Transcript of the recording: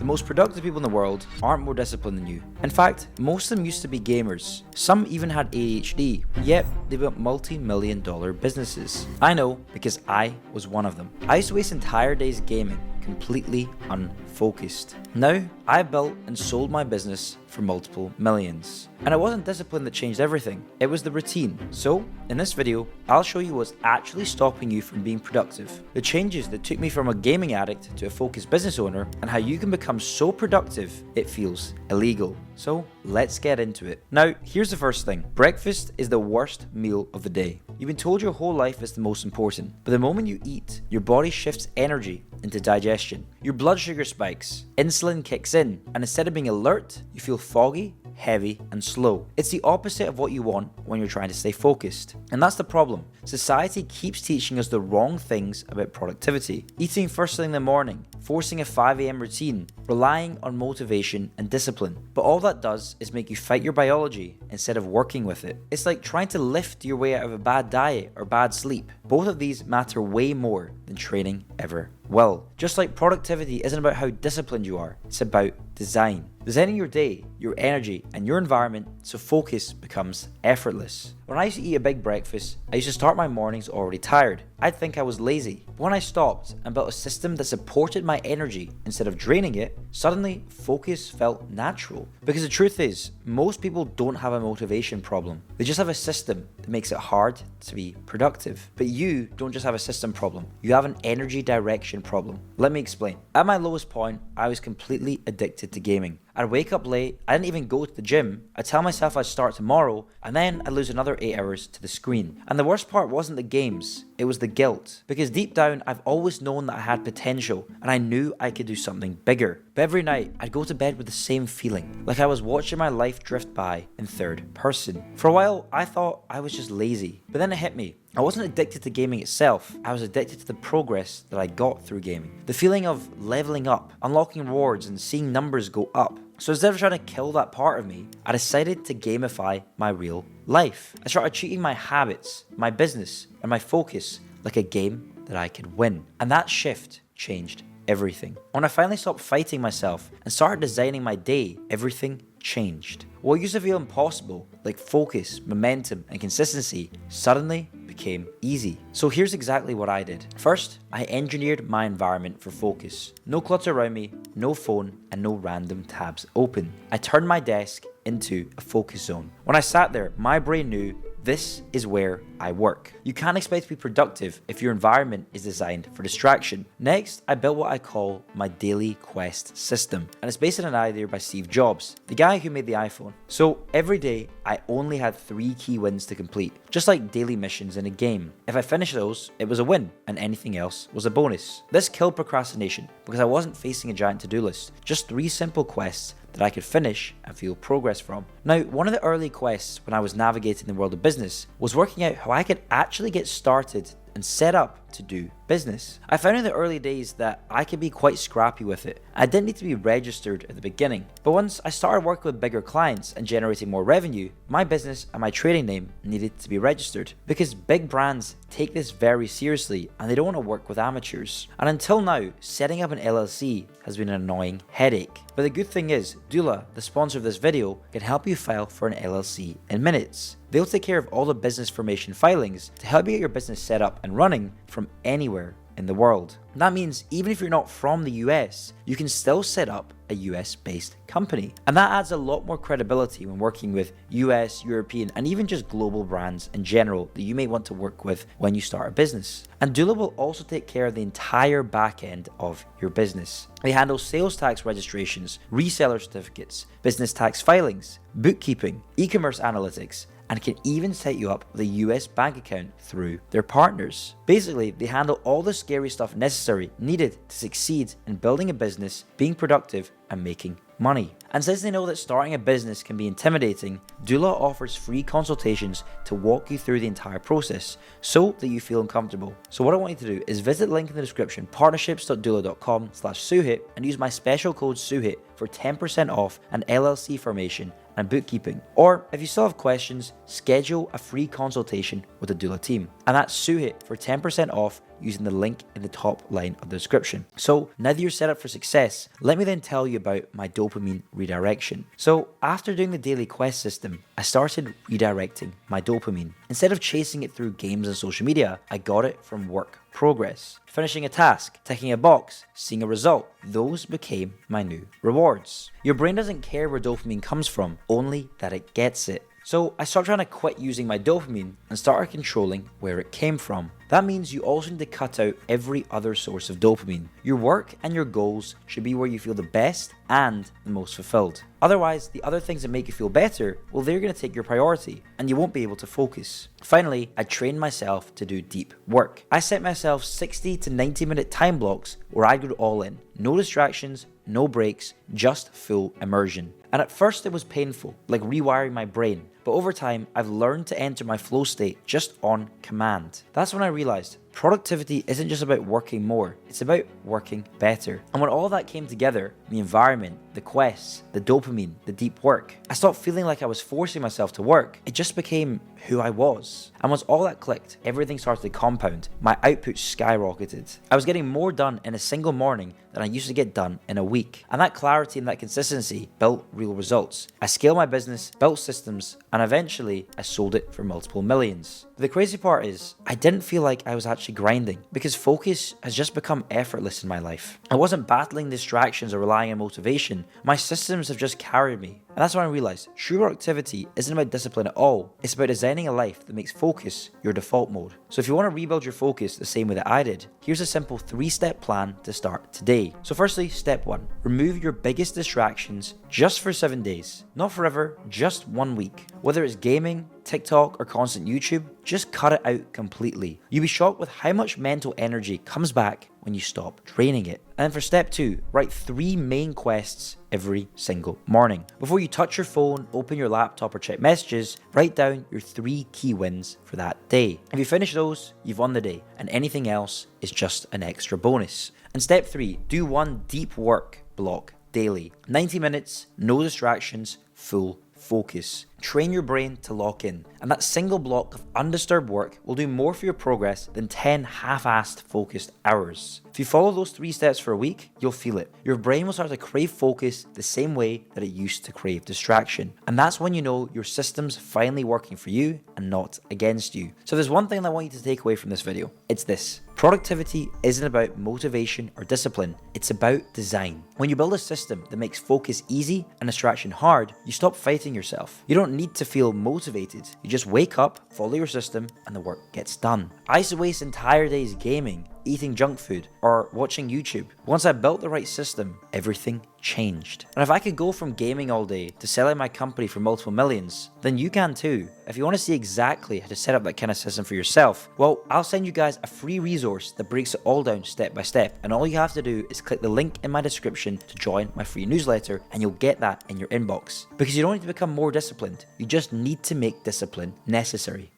the most productive people in the world aren't more disciplined than you. In fact, most of them used to be gamers. Some even had ADHD, yet they built multi-million-dollar businesses. I know because I was one of them. I used to waste entire days gaming, completely unfocused. Now, I built and sold my business for multiple millions. And it wasn't discipline that changed everything, it was the routine. So, in this video, I'll show you what's actually stopping you from being productive, the changes that took me from a gaming addict to a focused business owner, and how you can become so productive it feels illegal. So, let's get into it. Now, here's the first thing. Breakfast is the worst meal of the day. You've been told your whole life is the most important, but the moment you eat, your body shifts energy into digestion. Your blood sugar spikes, insulin kicks in, and instead of being alert, you feel foggy, heavy, and slow. It's the opposite of what you want when you're trying to stay focused. And that's the problem. Society keeps teaching us the wrong things about productivity. Eating first thing in the morning, forcing a 5 a.m. routine, relying on motivation and discipline. But all that does is make you fight your biology instead of working with it. It's like trying to lift your way out of a bad diet or bad sleep. Both of these matter way more than training ever will. Just like productivity isn't about how disciplined you are, it's about design. Designing your day, your energy, and your environment so focus becomes effortless. When I used to eat a big breakfast, I used to start my mornings already tired. I'd think I was lazy. But when I stopped and built a system that supported my energy instead of draining it, suddenly focus felt natural. Because the truth is, most people don't have a motivation problem. They just have a system that makes it hard to be productive. But you don't just have a system problem, you have an energy direction problem. Let me explain. At my lowest point, I was completely addicted to gaming. I'd wake up late, I didn't even go to the gym, I'd tell myself I'd start tomorrow, and then I'd lose another 8 hours to the screen. And the worst part wasn't the games, it was the guilt. Because deep down, I've always known that I had potential, and I knew I could do something bigger. But every night, I'd go to bed with the same feeling, like I was watching my life drift by in third person. For a while, I thought I was just lazy, but then it hit me. I wasn't addicted to gaming itself, I was addicted to the progress that I got through gaming. The feeling of leveling up, unlocking rewards, and seeing numbers go up. So instead of trying to kill that part of me, I decided to gamify my real life. I started treating my habits, my business, and my focus like a game that I could win. And that shift changed everything. When I finally stopped fighting myself and started designing my day, everything changed. What used to feel impossible, like focus, momentum, and consistency, suddenly became easy. So here's exactly what I did. First, I engineered my environment for focus. No clutter around me, no phone, and no random tabs open. I turned my desk into a focus zone. When I sat there, my brain knew this is where I work. You can't expect to be productive if your environment is designed for distraction. Next, I built what I call my daily quest system. And it's based on an idea by Steve Jobs, the guy who made the iPhone. So every day, I only had 3 key wins to complete, just like daily missions in a game. If I finished those, it was a win, and anything else was a bonus. This killed procrastination because I wasn't facing a giant to-do list, just 3 simple quests that I could finish and feel progress from. Now, one of the early quests when I was navigating the world of business was working out how I could actually get started and set up to do business. I found in the early days that I could be quite scrappy with it. I didn't need to be registered at the beginning, but once I started working with bigger clients and generating more revenue, my business and my trading name needed to be registered because big brands take this very seriously and they don't want to work with amateurs. And until now, setting up an LLC has been an annoying headache. But the good thing is, Dula, the sponsor of this video, can help you file for an LLC in minutes. They'll take care of all the business formation filings to help you get your business set up and running from anywhere in the world. That means even if you're not from the US, you can still set up a US based company. And that adds a lot more credibility when working with US, European, and even just global brands in general that you may want to work with when you start a business. And Dula will also take care of the entire back end of your business. They handle sales tax registrations, reseller certificates, business tax filings, bookkeeping, e-commerce analytics, and can even set you up with a US bank account through their partners. Basically, they handle all the scary stuff necessary needed to succeed in building a business, being productive, and making money. And since they know that starting a business can be intimidating, Dula offers free consultations to walk you through the entire process so that you feel uncomfortable. So what I want you to do is visit the link in the description, partnerships.dula.com/Suhit, and use my special code Suhit for 10% off an LLC formation and bookkeeping. Or if you still have questions, schedule a free consultation with the Dula team. And that's Suhit for 10% off using the link in the top line of the description. So now that you're set up for success, let me then tell you about my dopamine redirection. So after doing the daily quest system, I started redirecting my dopamine. Instead of chasing it through games and social media, I got it from work progress. Finishing a task, ticking a box, seeing a result, those became my new rewards. Your brain doesn't care where dopamine comes from, only that it gets it. So I started trying to quit using my dopamine and started controlling where it came from. That means you also need to cut out every other source of dopamine. Your work and your goals should be where you feel the best and the most fulfilled. Otherwise, the other things that make you feel better, well, they're going to take your priority and you won't be able to focus. Finally, I trained myself to do deep work. I set myself 60 to 90-minute time blocks where I'd go all in. No distractions, no breaks, just full immersion. And at first it was painful, like rewiring my brain. But over time, I've learned to enter my flow state just on command. That's when I realized productivity isn't just about working more, it's about working better. And when all that came together, the environment, the quests, the dopamine, the deep work, I stopped feeling like I was forcing myself to work. It just became who I was. And once all that clicked, everything started to compound. My output skyrocketed. I was getting more done in a single morning than I used to get done in a week. And that clarity and that consistency built real results. I scaled my business, built systems, and eventually I sold it for multiple millions. The crazy part is, I didn't feel like I was actually grinding because focus has just become effortless in my life. I wasn't battling distractions or relying on motivation. My systems have just carried me. And that's when I realized true productivity isn't about discipline at all. It's about designing a life that makes focus your default mode. So if you want to rebuild your focus the same way that I did, here's a simple 3-step plan to start today. So firstly, step 1, remove your biggest distractions just for 7 days. Not forever, just 1 week. Whether it's gaming, TikTok, or constant YouTube, just cut it out completely. You'll be shocked with how much mental energy comes back when you stop draining it. And then for step 2, write 3 main quests every single morning. Before you touch your phone, open your laptop, or check messages, write down your 3 key wins for that day. If you finish those, you've won the day, and anything else is just an extra bonus. And step 3, do 1 deep work block daily. 90 minutes, no distractions, full focus. Train your brain to lock in, and that single block of undisturbed work will do more for your progress than 10 half-assed focused hours. If you follow those 3 steps for a week, you'll feel it. Your brain will start to crave focus the same way that it used to crave distraction. And that's when you know your system's finally working for you and not against you. So there's one thing that I want you to take away from this video. It's this. Productivity isn't about motivation or discipline, it's about design. When you build a system that makes focus easy and distraction hard, you stop fighting yourself. You don't need to feel motivated. You just wake up, follow your system, and the work gets done. I used to waste entire days gaming, eating junk food, or watching YouTube. Once I built the right system, everything changed. And if I could go from gaming all day to selling my company for multiple millions, then you can too. If you want to see exactly how to set up that kind of system for yourself, well, I'll send you guys a free resource that breaks it all down step by step. And all you have to do is click the link in my description to join my free newsletter, and you'll get that in your inbox. Because you don't need to become more disciplined, you just need to make discipline necessary.